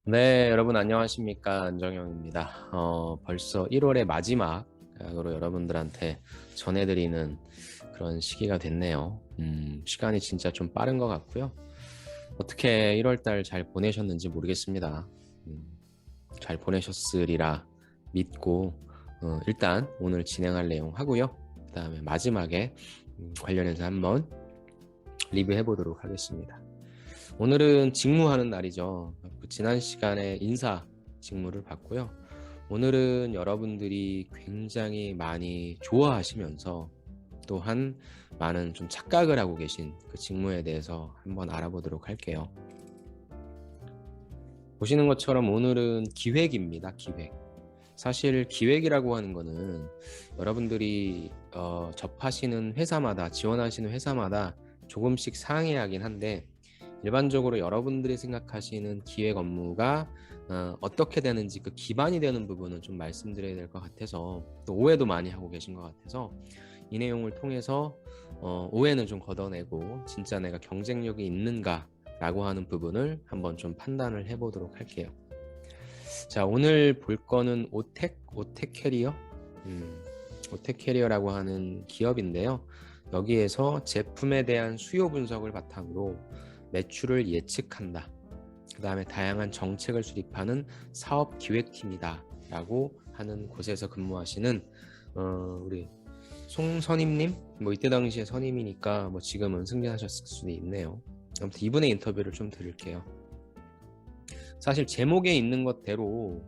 네, 여러분 안녕하십니까? 안정영입니다. 벌써 1월의 마지막으로 여러분들한테 전해드리는 그런 시기가 됐네요. 시간이 진짜 좀 빠른 것 같고요. 어떻게 1월달 잘 보내셨는지 모르겠습니다. 잘 보내셨으리라 믿고 일단 오늘 진행할 내용 하고요. 그 다음에 마지막에 관련해서 한번 리뷰해 보도록 하겠습니다. 오늘은 직무하는 날이죠. 지난 시간에 인사 직무를 봤고요. 오늘은 여러분들이 굉장히 많이 좋아하시면서 또한 많은 좀 착각을 하고 계신 그 직무에 대해서 한번 알아보도록 할게요. 보시는 것처럼 오늘은 기획입니다. 기획. 사실 기획이라고 하는 거는 여러분들이 접하시는 회사마다 지원하시는 회사마다 조금씩 상이하긴 한데 일반적으로 여러분들이 생각하시는 기획 업무가 어떻게 되는지 그 기반이 되는 부분은 좀 말씀드려야 될 것 같아서 또 오해도 많이 하고 계신 것 같아서 이 내용을 통해서 오해는 좀 걷어내고 진짜 내가 경쟁력이 있는가 라고 하는 부분을 한번 좀 판단을 해보도록 할게요. 자, 오늘 볼 거는 오텍 캐리어 오텍 캐리어라고 하는 기업인데요. 여기에서 제품에 대한 수요 분석을 바탕으로 매출을 예측한다. 그 다음에 다양한 정책을 수립하는 사업기획팀이다 라고 하는 곳에서 근무하시는 우리 송선임님, 뭐 이때 당시에 선임이니까 뭐 지금은 승진하셨을 수도 있네요. 아무튼 이분의 인터뷰를 좀 들을게요. 사실 제목에 있는 것대로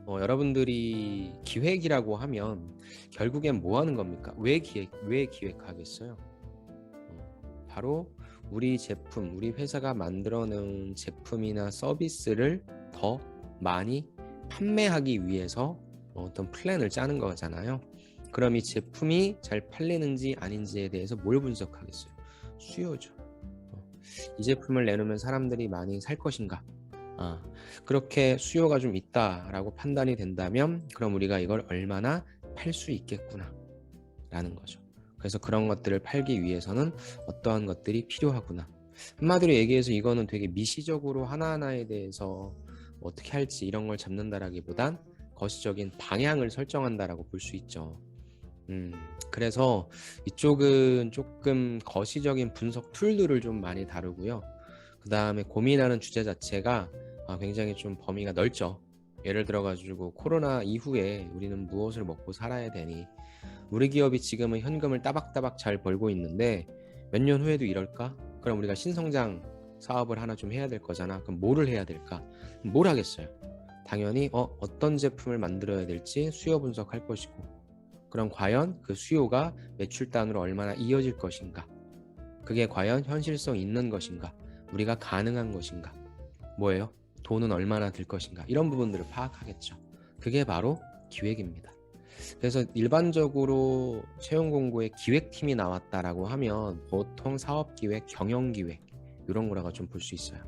여러분들이 기획이라고 하면 결국엔 뭐 하는 겁니까? 왜 기획하겠어요? 바로 우리 제품, 우리 회사가 만들어낸 제품이나 서비스를 더 많이 판매하기 위해서 어떤 플랜을 짜는 거잖아요. 그럼 이 제품이 잘 팔리는지 아닌지에 대해서 뭘 분석하겠어요? 수요죠. 이 제품을 내놓으면 사람들이 많이 살 것인가? 그렇게 수요가 좀 있다라고 판단이 된다면 그럼 우리가 이걸 얼마나 팔 수 있겠구나 라는 거죠. 그래서 그런 것들을 팔기 위해서는 어떠한 것들이 필요하구나. 한마디로 얘기해서 이거는 되게 미시적으로 하나하나에 대해서 어떻게 할지 이런 걸 잡는다라기보단 거시적인 방향을 설정한다라고 볼 수 있죠. 그래서 이쪽은 조금 거시적인 분석 툴들을 좀 많이 다루고요. 그 다음에 고민하는 주제 자체가 굉장히 좀 범위가 넓죠. 예를 들어가지고 코로나 이후에 우리는 무엇을 먹고 살아야 되니 우리 기업이 지금은 현금을 따박따박 잘 벌고 있는데 몇 년 후에도 이럴까? 그럼 우리가 신성장 사업을 하나 좀 해야 될 거잖아. 그럼 뭐를 해야 될까? 뭘 하겠어요? 당연히 어떤 제품을 만들어야 될지 수요 분석할 것이고 그럼 과연 그 수요가 매출단으로 얼마나 이어질 것인가? 그게 과연 현실성 있는 것인가? 우리가 가능한 것인가? 뭐예요? 돈은 얼마나 들 것인가? 이런 부분들을 파악하겠죠. 그게 바로 기획입니다. 그래서 일반적으로 채용 공고에 기획팀이 나왔다라고 하면 보통 사업기획, 경영기획 이런 거라고 좀 볼 수 있어요.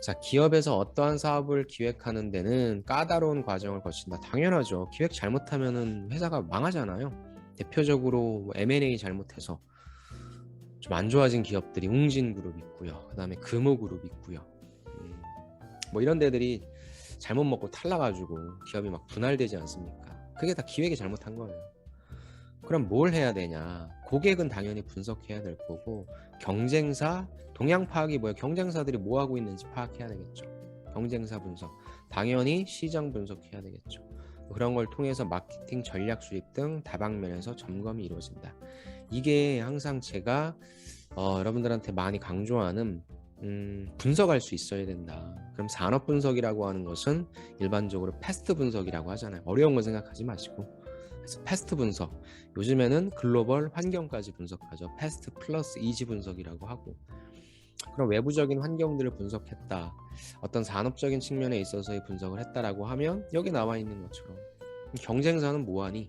자, 기업에서 어떠한 사업을 기획하는 데는 까다로운 과정을 거친다. 당연하죠. 기획 잘못하면은 회사가 망하잖아요. 대표적으로 M&A 잘못해서 좀 안 좋아진 기업들이 웅진그룹 있고요. 그 다음에 금호그룹 있고요. 뭐 이런 데들이 잘못 먹고 탈라가지고 기업이 막 분할되지 않습니까? 그게 다 기획이 잘못한 거예요. 그럼 뭘 해야 되냐? 고객은 당연히 분석해야 될 거고 경쟁사, 동향 파악이 뭐예요? 경쟁사들이 뭐 하고 있는지 파악해야 되겠죠. 경쟁사 분석, 당연히 시장 분석해야 되겠죠. 그런 걸 통해서 마케팅 전략 수립 등 다방면에서 점검이 이루어진다. 이게 항상 제가 여러분들한테 많이 강조하는 분석할 수 있어야 된다. 그럼 산업 분석이라고 하는 것은 일반적으로 패스트 분석이라고 하잖아요. 어려운 거 생각하지 마시고. 그래서 패스트 분석. 요즘에는 글로벌 환경까지 분석하죠. 패스트 플러스 이지 분석이라고 하고. 그럼 외부적인 환경들을 분석했다. 어떤 산업적인 측면에 있어서의 분석을 했다라고 하면 여기 나와 있는 것처럼 경쟁사는 뭐하니?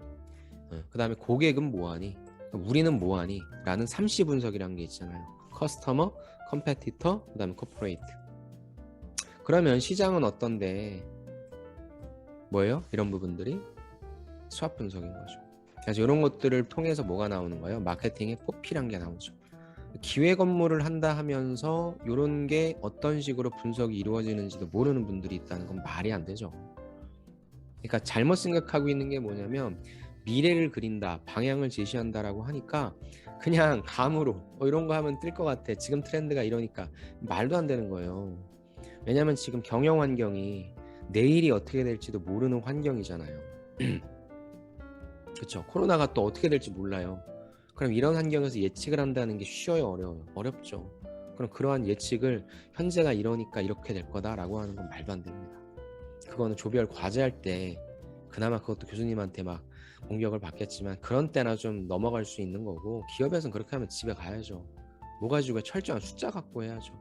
그 다음에 고객은 뭐하니? 우리는 뭐하니? 라는 3C 분석이라는 게 있잖아요. 커스터머, 컴페티터, 그 다음에 코퍼레이트. 그러면 시장은 어떤데 뭐예요? 이런 부분들이 수합 분석인 거죠. 그래서 이런 것들을 통해서 뭐가 나오는 거예요? 마케팅의 포피란 게 나오죠. 기획 업무를 한다 하면서 이런 게 어떤 식으로 분석이 이루어지는지도 모르는 분들이 있다는 건 말이 안 되죠. 그러니까 잘못 생각하고 있는 게 뭐냐면 미래를 그린다, 방향을 제시한다라고 하니까 그냥 감으로 이런 거 하면 뜰 것 같아. 지금 트렌드가 이러니까 말도 안 되는 거예요. 왜냐면 지금 경영 환경이 내일이 어떻게 될지도 모르는 환경이잖아요. 그렇죠. 코로나가 또 어떻게 될지 몰라요. 그럼 이런 환경에서 예측을 한다는 게 쉬워요, 어려워요? 어렵죠. 그럼 그러한 예측을 현재가 이러니까 이렇게 될 거다라고 하는 건 말도 안 됩니다. 그거는 조별 과제할 때 그나마 그것도 교수님한테 막 공격을 받겠지만 그런 때나 좀 넘어갈 수 있는 거고, 기업에서는 그렇게 하면 집에 가야죠. 뭐 가지고 철저한 숫자 갖고 해야죠.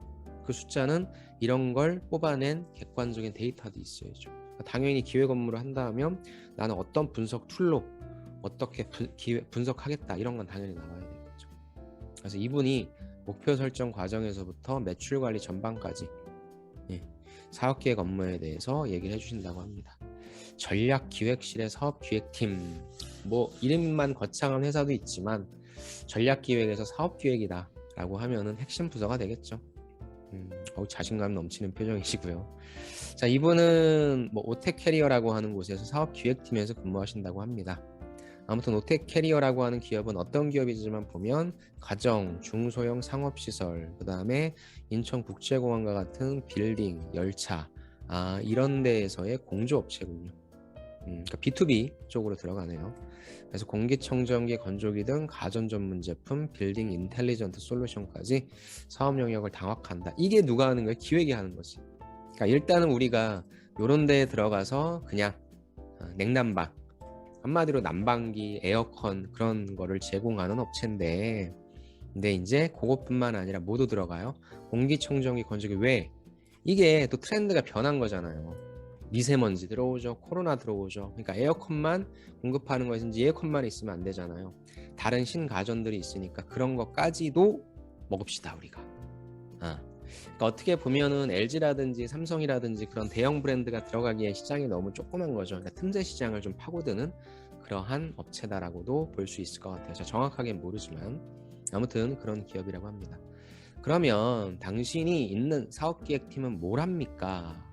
그 숫자는 이런 걸 뽑아낸 객관적인 데이터도 있어야죠. 당연히 기획 업무를 한다 하면 나는 어떤 분석 툴로 어떻게 분석하겠다, 이런 건 당연히 나와야 되겠죠. 그래서 이분이 목표 설정 과정에서부터 매출 관리 전반까지 사업기획 업무에 대해서 얘기를 해주신다고 합니다. 전략기획실의 사업기획팀, 뭐 이름만 거창한 회사도 있지만 전략기획에서 사업기획이다 라고 하면은 핵심 부서가 되겠죠. 자신감 넘치는 표정이시고요. 자, 이분은 뭐 오텍캐리어라고 하는 곳에서 사업기획팀에서 근무하신다고 합니다. 아무튼 오텍캐리어라고 하는 기업은 어떤 기업이지만 보면 가정, 중소형 상업시설, 그 다음에 인천국제공항과 같은 빌딩, 열차, 이런 데에서의 공조업체군요. 그러니까 B2B 쪽으로 들어가네요. 그래서 공기청정기, 건조기 등 가전 전문 제품, 빌딩 인텔리전트 솔루션까지 사업 영역을 장악한다. 이게 누가 하는 거예요? 기획이 하는 거지. 그러니까 일단은 우리가 이런 데에 들어가서 그냥 냉난방, 한마디로 난방기, 에어컨 그런 거를 제공하는 업체인데, 근데 이제 그것뿐만 아니라 모두 들어가요. 공기청정기, 건조기. 왜? 이게 또 트렌드가 변한 거잖아요. 미세먼지 들어오죠. 코로나 들어오죠. 그러니까 에어컨만 공급하는 것인지 에어컨만 있으면 안 되잖아요. 다른 신가전들이 있으니까 그런 것까지도 먹읍시다 우리가. 그러니까 어떻게 보면은 LG라든지 삼성이라든지 그런 대형 브랜드가 들어가기에 시장이 너무 조그만 거죠. 그러니까 틈새 시장을 좀 파고드는 그러한 업체다라고도 볼 수 있을 것 같아요. 제가 정확하게 모르지만 아무튼 그런 기업이라고 합니다. 그러면 당신이 있는 사업기획팀은 뭘 합니까?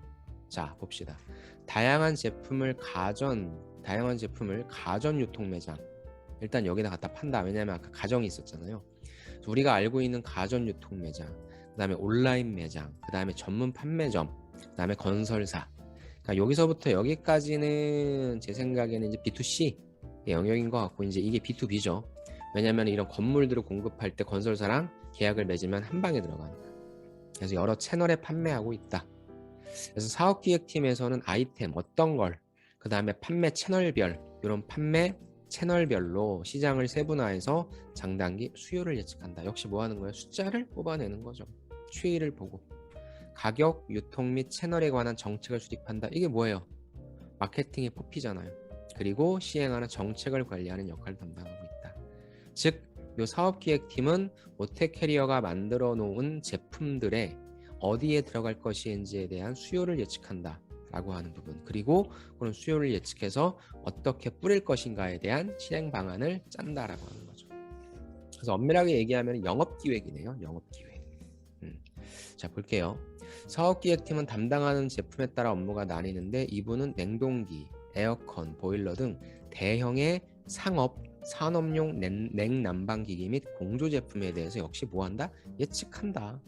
자, 봅시다. 다양한 제품을 가전 유통 매장, 일단 여기다 갖다 판다. 왜냐하면 아까 가정이 있었잖아요. 우리가 알고 있는 가전 유통 매장, 그 다음에 온라인 매장, 그 다음에 전문 판매점, 그 다음에 건설사. 그러니까 여기서부터 여기까지는 제 생각에는 이제 B2C 영역인 것 같고, 이제 이게 B2B죠. 왜냐하면 이런 건물들을 공급할 때 건설사랑 계약을 맺으면 한 방에 들어가니까. 그래서 여러 채널에 판매하고 있다. 그래서 사업기획팀에서는 아이템 어떤 걸, 그 다음에 판매 채널별, 이런 판매 채널별로 시장을 세분화해서 장단기 수요를 예측한다. 역시 뭐 하는 거예요? 숫자를 뽑아내는 거죠. 추이를 보고 가격, 유통 및 채널에 관한 정책을 수립한다. 이게 뭐예요? 마케팅의 포피잖아요. 그리고 시행하는 정책을 관리하는 역할을 담당하고 있다. 즉, 이 사업기획팀은 오텍캐리어가 만들어 놓은 제품들의 어디에 들어갈 것인지에 대한 수요를 예측한다 라고 하는 부분, 그리고 그런 수요를 예측해서 어떻게 뿌릴 것인가에 대한 실행 방안을 짠다라고 하는 거죠. 그래서 엄밀하게 얘기하면 영업기획이네요. 영업기획. 자, 볼게요. 사업기획팀은 담당하는 제품에 따라 업무가 나뉘는데, 이분은 냉동기, 에어컨, 보일러 등 대형의 산업용 냉난방기기 및 공조 제품에 대해서 역시 뭐한다? 예측한다.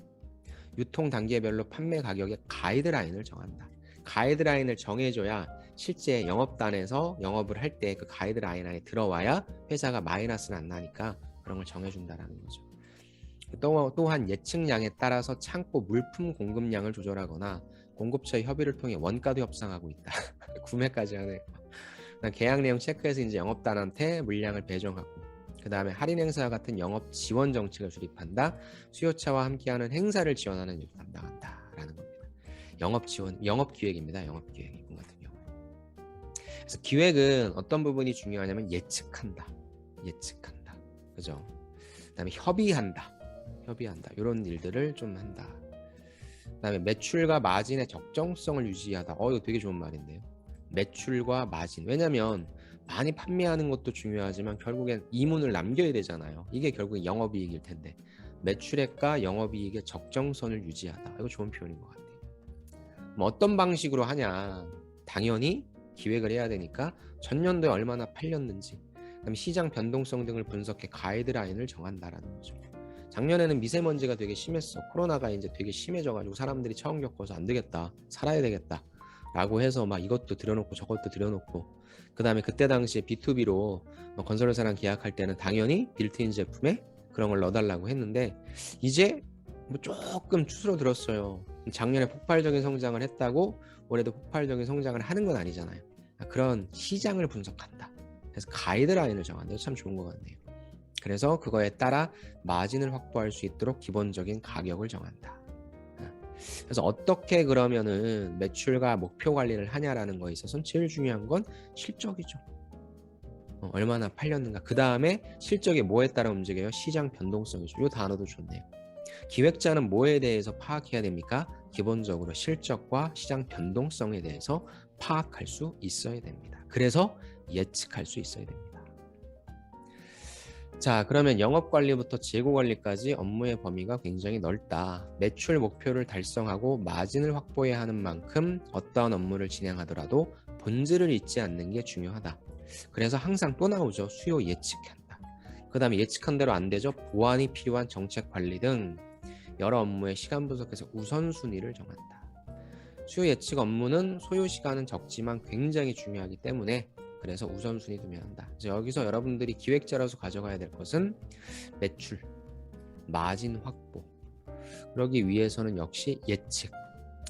유통 단계별로 판매 가격의 가이드라인을 정한다. 가이드라인을 정해줘야 실제 영업단에서 영업을 할 때 그 가이드라인 안에 들어와야 회사가 마이너스는 안 나니까 그런 걸 정해준다라는 거죠. 또한 예측량에 따라서 창고 물품 공급량을 조절하거나 공급처의 협의를 통해 원가도 협상하고 있다. 구매까지 하네. 계약 내용 체크해서 이제 영업단한테 물량을 배정하고, 그 다음에 할인 행사와 같은 영업 지원 정책을 수립한다. 수요차와 함께하는 행사를 지원하는 일을 담당한다라는 겁니다. 영업 지원, 영업 기획입니다. 영업 기획 이분 같은 경우. 그래서 기획은 어떤 부분이 중요하냐면 예측한다. 그죠? 그다음에 협의한다. 이런 일들을 좀 한다. 그다음에 매출과 마진의 적정성을 유지하다. 이거 되게 좋은 말인데요. 매출과 마진. 왜냐면 많이 판매하는 것도 중요하지만 결국엔 이문을 남겨야 되잖아요. 이게 결국엔 영업이익일 텐데 매출액과 영업이익의 적정선을 유지하다. 이거 좋은 표현인 것 같아요. 뭐 어떤 방식으로 하냐? 당연히 기획을 해야 되니까 전년도에 얼마나 팔렸는지, 그다음에 시장 변동성 등을 분석해 가이드라인을 정한다라는 거죠. 작년에는 미세먼지가 되게 심했어. 코로나가 이제 되게 심해져가지고 사람들이 처음 겪어서 안 되겠다, 살아야 되겠다 라고 해서 막 이것도 들여놓고 저것도 들여놓고, 그 다음에 그때 당시에 B2B로 건설회사랑 계약할 때는 당연히 빌트인 제품에 그런 걸 넣어달라고 했는데, 이제 뭐 조금 추스러들었어요. 작년에 폭발적인 성장을 했다고 올해도 폭발적인 성장을 하는 건 아니잖아요. 그런 시장을 분석한다. 그래서 가이드라인을 정한다. 참 좋은 것 같네요. 그래서 그거에 따라 마진을 확보할 수 있도록 기본적인 가격을 정한다. 그래서 어떻게 그러면은 매출과 목표 관리를 하냐라는 거에 있어서는 제일 중요한 건 실적이죠. 얼마나 팔렸는가. 그 다음에 실적이 뭐에 따라 움직여요? 시장 변동성이죠. 이 단어도 좋네요. 기획자는 뭐에 대해서 파악해야 됩니까? 기본적으로 실적과 시장 변동성에 대해서 파악할 수 있어야 됩니다. 그래서 예측할 수 있어야 됩니다. 자, 그러면 영업관리부터 재고관리까지 업무의 범위가 굉장히 넓다. 매출 목표를 달성하고 마진을 확보해야 하는 만큼 어떠한 업무를 진행하더라도 본질을 잊지 않는 게 중요하다. 그래서 항상 또 나오죠. 수요 예측한다. 그 다음에 예측한 대로 안 되죠. 보완이 필요한 정책 관리 등 여러 업무의 시간 분석해서 우선순위를 정한다. 수요 예측 업무는 소요 시간은 적지만 굉장히 중요하기 때문에 그래서 우선순위 두면 한다. 그래서 여기서 여러분들이 기획자로서 가져가야 될 것은 매출, 마진 확보. 그러기 위해서는 역시 예측,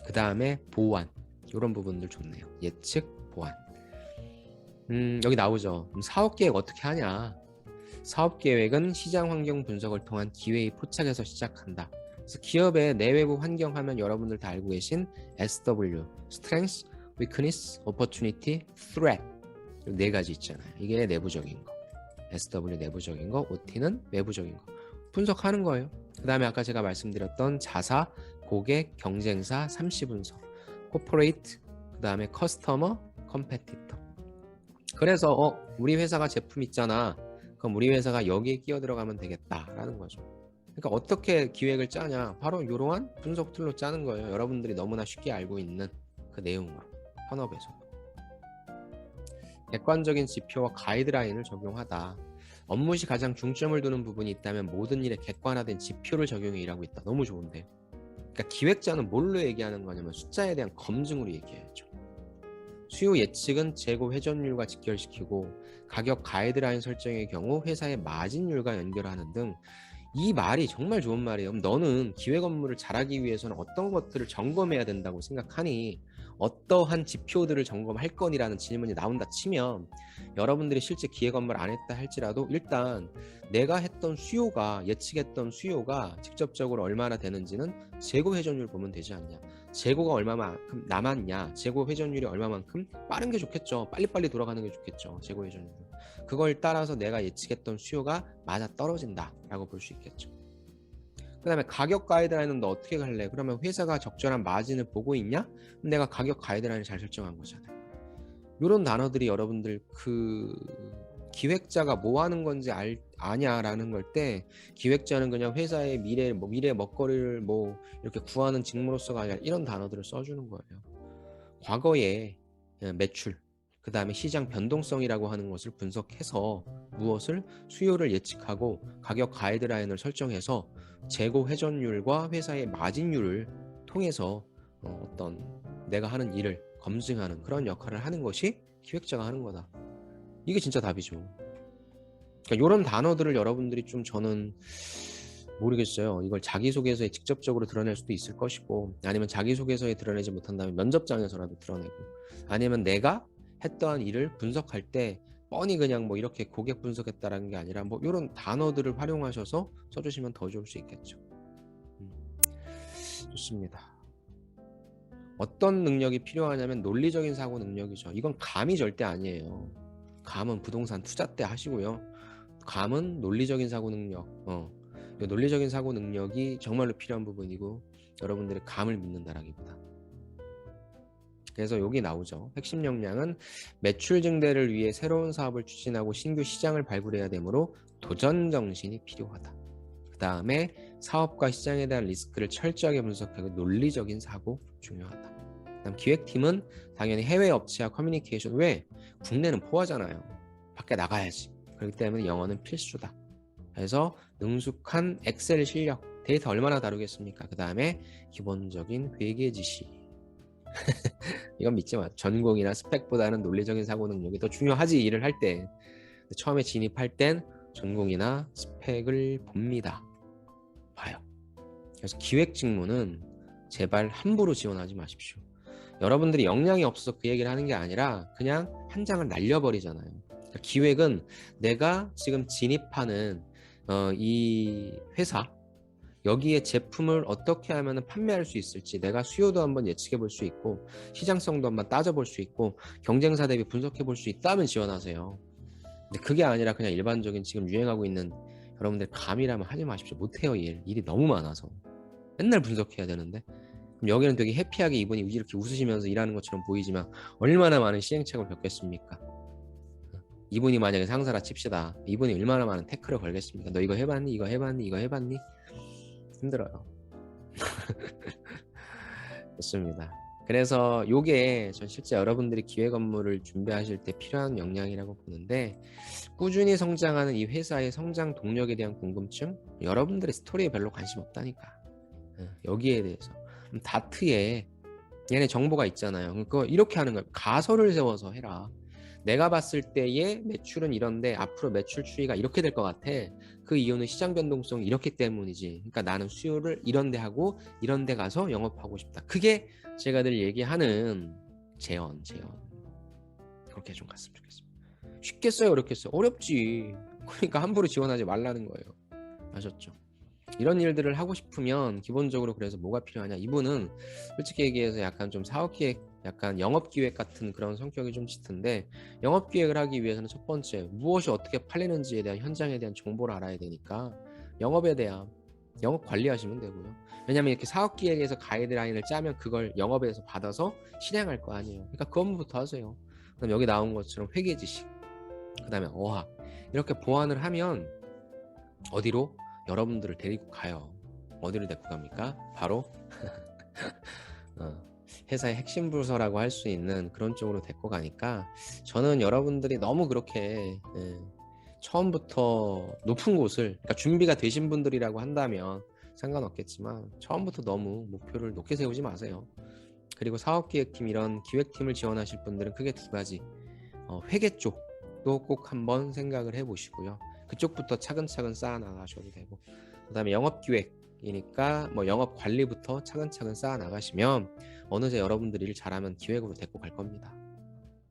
그 다음에 보완. 이런 부분들 좋네요. 예측, 보완. 여기 나오죠. 사업 계획 어떻게 하냐? 사업 계획은 시장 환경 분석을 통한 기회의 포착에서 시작한다. 그래서 기업의 내외부 환경 하면 여러분들 다 알고 계신 SW, Strength, Weakness, Opportunity, Threat. 네 가지 있잖아요. 이게 내부적인 거. SW 내부적인 거, OT는 외부적인 거. 분석하는 거예요. 그 다음에 아까 제가 말씀드렸던 자사, 고객, 경쟁사, 3C분석, 코퍼레이트, 그 다음에 커스터머, 컴페티터. 그래서 우리 회사가 제품 있잖아. 그럼 우리 회사가 여기에 끼어 들어가면 되겠다라는 거죠. 그러니까 어떻게 기획을 짜냐? 바로 이러한 분석 툴로 짜는 거예요. 여러분들이 너무나 쉽게 알고 있는 그 내용으로 현업에서. 객관적인 지표와 가이드라인을 적용하다. 업무 시 가장 중점을 두는 부분이 있다면 모든 일에 객관화된 지표를 적용해 일하고 있다. 너무 좋은데요. 그러니까 기획자는 뭘로 얘기하는 거냐면 숫자에 대한 검증으로 얘기해야죠. 수요 예측은 재고 회전율과 직결시키고 가격 가이드라인 설정의 경우 회사의 마진율과 연결하는 등 이 말이 정말 좋은 말이에요. 너는 기획 업무를 잘하기 위해서는 어떤 것들을 점검해야 된다고 생각하니? 어떠한 지표들을 점검할 거니라는 질문이 나온다 치면 여러분들이 실제 기획 업무를 안 했다 할지라도 일단 내가 했던 수요가 예측했던 수요가 직접적으로 얼마나 되는지는 재고 회전율 보면 되지 않냐. 재고가 얼마만큼 남았냐. 재고 회전율이 얼마만큼 빠른 게 좋겠죠. 빨리빨리 돌아가는 게 좋겠죠. 재고 회전율. 그걸 따라서 내가 예측했던 수요가 맞아 떨어진다라고 볼 수 있겠죠. 그 다음에 가격 가이드라인은 너 어떻게 갈래? 그러면 회사가 적절한 마진을 보고 있냐? 내가 가격 가이드라인을 잘 설정한 거잖아요. 이런 단어들이 여러분들 그 기획자가 뭐 하는 건지 아냐라는 걸 때 기획자는 그냥 회사의 미래 먹거리를 뭐 이렇게 구하는 직무로서가 아니라 이런 단어들을 써주는 거예요. 과거에 매출, 그 다음에 시장 변동성이라고 하는 것을 분석해서 무엇을 수요를 예측하고 가격 가이드라인을 설정해서 재고 회전율과 회사의 마진율을 통해서 어떤 내가 하는 일을 검증하는 그런 역할을 하는 것이 기획자가 하는 거다. 이게 진짜 답이죠. 그러니까 이런 단어들을 여러분들이 좀 저는 모르겠어요. 이걸 자기소개서에 직접적으로 드러낼 수도 있을 것이고 아니면 자기소개서에 드러내지 못한다면 면접장에서라도 드러내고 아니면 내가 했던 일을 분석할 때 뻔히 그냥 뭐 이렇게 고객 분석했다라는 게 아니라 뭐 이런 단어들을 활용하셔서 써주시면 더 좋을 수 있겠죠. 좋습니다. 어떤 능력이 필요하냐면 논리적인 사고 능력이죠. 이건 감이 절대 아니에요. 감은 부동산 투자 때 하시고요. 감은 논리적인 사고 능력. 논리적인 사고 능력이 정말로 필요한 부분이고 여러분들의 감을 믿는다라기보다. 그래서 여기 나오죠. 핵심 역량은 매출 증대를 위해 새로운 사업을 추진하고 신규 시장을 발굴해야 되므로 도전 정신이 필요하다. 다음에 사업과 시장에 대한 리스크를 철저하게 분석하고 논리적인 사고 중요하다. 그다음 기획팀은 당연히 해외 업체와 커뮤니케이션. 왜? 국내는 포화잖아요. 밖에 나가야지. 그렇기 때문에 영어는 필수다. 그래서 능숙한 엑셀 실력, 데이터 얼마나 다루겠습니까? 그 다음에 기본적인 회계 지식. 이건 믿지 마. 전공이나 스펙보다는 논리적인 사고 능력이 더 중요하지, 일을 할 때. 처음에 진입할 땐 전공이나 스펙을 봅니다. 봐요. 그래서 기획 직무는 제발 함부로 지원하지 마십시오. 여러분들이 역량이 없어서 그 얘기를 하는 게 아니라 그냥 한 장을 날려버리잖아요. 그러니까 기획은 내가 지금 진입하는 이 회사, 여기에 제품을 어떻게 하면 판매할 수 있을지 내가 수요도 한번 예측해 볼 수 있고 시장성도 한번 따져볼 수 있고 경쟁사 대비 분석해 볼 수 있다면 지원하세요. 근데 그게 아니라 그냥 일반적인 지금 유행하고 있는 여러분들 감이라면 하지 마십시오. 못해요. 일이 너무 많아서 맨날 분석해야 되는데. 그럼 여기는 되게 해피하게 이분이 이렇게 웃으시면서 일하는 것처럼 보이지만 얼마나 많은 시행착오를 겪겠습니까? 이분이 만약에 상사라 칩시다. 이분이 얼마나 많은 태클을 걸겠습니까? 너 이거 해봤니? 이거 해봤니? 이거 해봤니? 힘들어요. 좋습니다. 그래서 요게 전 실제 여러분들이 기획 업무를 준비하실 때 필요한 역량이라고 보는데, 꾸준히 성장하는 이 회사의 성장 동력에 대한 궁금증, 여러분들의 스토리에 별로 관심 없다니까. 여기에 대해서 다트에 얘네 정보가 있잖아요. 그거 이렇게 하는 거예요. 가설을 세워서 해라. 내가 봤을 때의 매출은 이런데 앞으로 매출 추이가 이렇게 될 것 같아. 그 이유는 시장 변동성이 이렇기 때문이지. 그러니까 나는 수요를 이런 데 하고 이런 데 가서 영업하고 싶다. 그게 제가 늘 얘기하는 재원. 그렇게 좀 갔으면 좋겠습니다. 쉽겠어요? 어렵겠어요? 어렵지. 그러니까 함부로 지원하지 말라는 거예요. 아셨죠? 이런 일들을 하고 싶으면 기본적으로 그래서 뭐가 필요하냐, 이분은 솔직히 얘기해서 약간 좀 사업기획, 약간 영업기획 같은 그런 성격이 좀 짙은데, 영업기획을 하기 위해서는 첫 번째 무엇이 어떻게 팔리는지에 대한 현장에 대한 정보를 알아야 되니까 영업에 대한 영업 관리하시면 되고요. 왜냐하면 이렇게 사업기획에서 가이드라인을 짜면 그걸 영업에서 받아서 실행할 거 아니에요. 그러니까 그 업무부터 하세요. 그다음 여기 나온 것처럼 회계 지식, 그 다음에 어학, 이렇게 보완을 하면 어디로? 여러분들을 데리고 가요. 어디로 데리고 갑니까? 바로 회사의 핵심 부서라고 할 수 있는 그런 쪽으로 데리고 가니까, 저는 여러분들이 너무 그렇게 처음부터 높은 곳을, 그러니까 준비가 되신 분들이라고 한다면 상관없겠지만 처음부터 너무 목표를 높게 세우지 마세요. 그리고 사업기획팀, 이런 기획팀을 지원하실 분들은 크게 두 가지, 회계 쪽도 꼭 한번 생각을 해보시고요. 그쪽부터 차근차근 쌓아 나가셔도 되고, 그 다음에 영업기획이니까 뭐 영업관리부터 차근차근 쌓아 나가시면 어느새 여러분들이 일 잘하면 기획으로 데리고 갈 겁니다.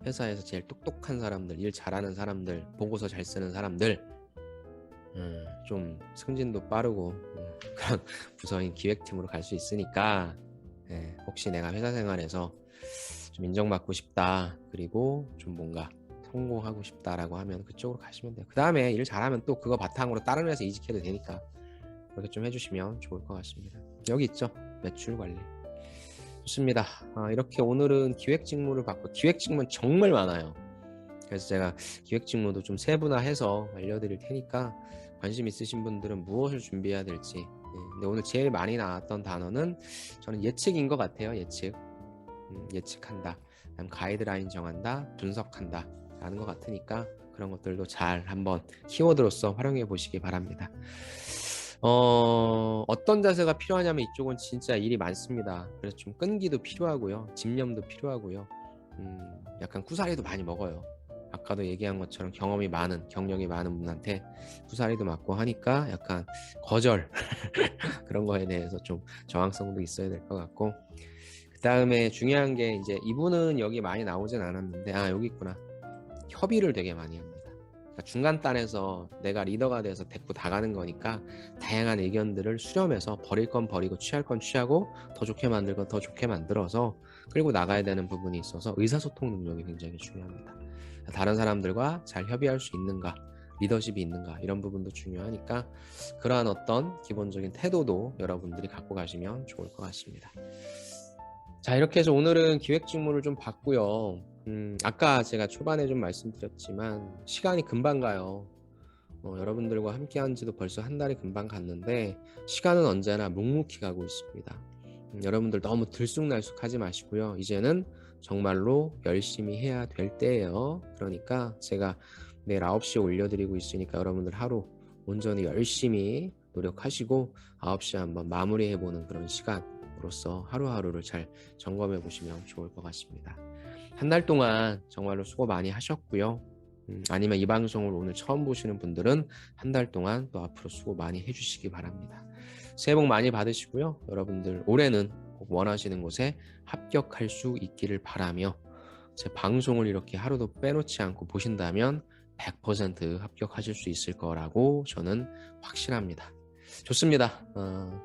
회사에서 제일 똑똑한 사람들, 일 잘하는 사람들, 보고서 잘 쓰는 사람들, 좀 승진도 빠르고 그런 부서인 기획팀으로 갈 수 있으니까, 혹시 내가 회사 생활에서 좀 인정받고 싶다, 그리고 좀 뭔가 성공하고 싶다라고 하면 그쪽으로 가시면 돼요. 그 다음에 일 잘하면 또 그거 바탕으로 다른 회사 이직해도 되니까 그렇게 좀 해주시면 좋을 것 같습니다. 여기 있죠, 매출 관리. 좋습니다. 이렇게 오늘은 기획 직무를 받고, 기획 직무는 정말 많아요. 그래서 제가 기획 직무도 좀 세분화해서 알려드릴 테니까 관심 있으신 분들은 무엇을 준비해야 될지. 근데 오늘 제일 많이 나왔던 단어는 저는 예측인 것 같아요. 예측한다, 가이드라인 정한다, 분석한다 라는 것 같으니까 그런 것들도 잘 한번 키워드로서 활용해 보시기 바랍니다. 어떤 자세가 필요하냐면 이쪽은 진짜 일이 많습니다. 그래서 좀 끈기도 필요하고요, 집념도 필요하고요, 약간 구사리도 많이 먹어요. 아까도 얘기한 것처럼 경험이 많은, 경력이 많은 분한테 구사리도 맞고 하니까 약간 거절 그런 거에 대해서 좀 저항성도 있어야 될 것 같고, 그 다음에 중요한 게, 이제 이분은 여기 많이 나오진 않았는데, 여기 있구나. 협의를 되게 많이 합니다. 그러니까 중간단에서 내가 리더가 돼서 데리고 나가는 거니까 다양한 의견들을 수렴해서 버릴 건 버리고 취할 건 취하고 더 좋게 만들 건 더 좋게 만들어서 끌고 나가야 되는 부분이 있어서 의사소통 능력이 굉장히 중요합니다. 다른 사람들과 잘 협의할 수 있는가, 리더십이 있는가, 이런 부분도 중요하니까 그러한 어떤 기본적인 태도도 여러분들이 갖고 가시면 좋을 것 같습니다. 자, 이렇게 해서 오늘은 기획 직무를 좀 봤고요. 아까 제가 초반에 좀 말씀드렸지만 시간이 금방 가요. 여러분들과 함께한 지도 벌써 한 달이 금방 갔는데 시간은 언제나 묵묵히 가고 있습니다. 여러분들 너무 들쑥날쑥하지 마시고요. 이제는 정말로 열심히 해야 될 때예요. 그러니까 제가 내일 9시에 올려드리고 있으니까 여러분들 하루 온전히 열심히 노력하시고 9시에 한번 마무리해보는 그런 시간으로서 하루하루를 잘 점검해 보시면 좋을 것 같습니다. 한 달 동안 정말로 수고 많이 하셨고요. 아니면 이 방송을 오늘 처음 보시는 분들은 한 달 동안 또 앞으로 수고 많이 해주시기 바랍니다. 새해 복 많이 받으시고요. 여러분들 올해는 꼭 원하시는 곳에 합격할 수 있기를 바라며 제 방송을 이렇게 하루도 빼놓지 않고 보신다면 100% 합격하실 수 있을 거라고 저는 확신합니다. 좋습니다.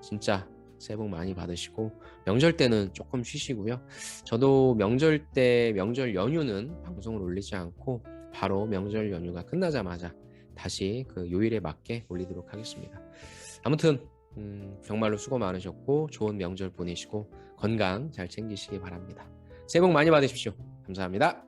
진짜 새해 복 많이 받으시고 명절 때는 조금 쉬시고요. 저도 명절 때 명절 연휴는 방송을 올리지 않고 바로 명절 연휴가 끝나자마자 다시 그 요일에 맞게 올리도록 하겠습니다. 아무튼 정말로 수고 많으셨고 좋은 명절 보내시고 건강 잘 챙기시기 바랍니다. 새해 복 많이 받으십시오. 감사합니다.